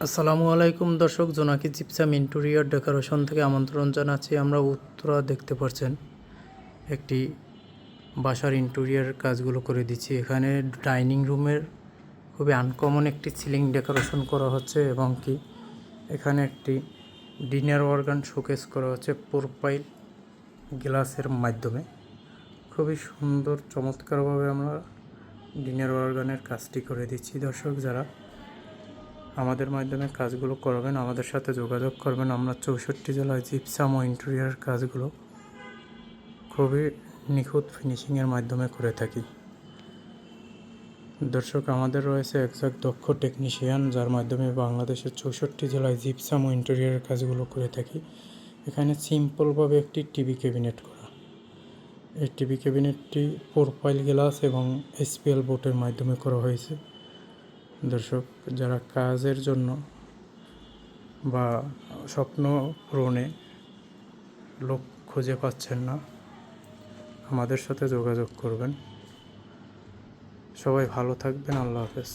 আসসালামু আলাইকুম দর্শক, জোনাকি জিপসাম ইন্টেরিয়র ডেকোরেশন থেকে আমন্ত্রণ জানাচ্ছি। আমরা উত্তরা দেখতে পাচ্ছেন একটি বাসার ইন্টেরিয়র কাজগুলো করে দিচ্ছি। এখানে ডাইনিং রুমের খুবই আনকমন একটি সিলিং ডেকোরেশন করা হচ্ছে এবং কি এখানে একটি ডিনার অর্গান শোকেস করা হচ্ছে প্রোফাইল গ্লাসের মাধ্যমে। খুবই সুন্দর চমৎকারভাবে আমরা ডিনার অর্গানের কাজটি করে দিচ্ছি। দর্শক, যারা আমাদের মাধ্যমে কাজগুলো করবেন আমাদের সাথে যোগাযোগ করবেন। আমরা 64 জেলায় জিপসাম ও ইন্টেরিয়র কাজগুলো খুবই নিখুঁত ফিনিশিংয়ের মাধ্যমে করে থাকি। দর্শক, আমাদের রয়েছে একজন দক্ষ টেকনিশিয়ান, যার মাধ্যমে বাংলাদেশের 64 জেলায় জিপসাম ও ইন্টেরিয়র কাজগুলো করে থাকি। এখানে সিম্পলভাবে একটি টিভি ক্যাবিনেট করা। এই টিভি ক্যাবিনেটটি প্রোফাইল গ্লাস এবং এসপিএল বোর্ডের মাধ্যমে করা হয়েছে। দর্শক, যারা কাজের জন্য বা স্বপ্ন পূরণে লোক খুঁজে পাচ্ছেন না, আমাদের সাথে যোগাযোগ করবেন। সবাই ভালো থাকবেন। আল্লাহ হাফেজ।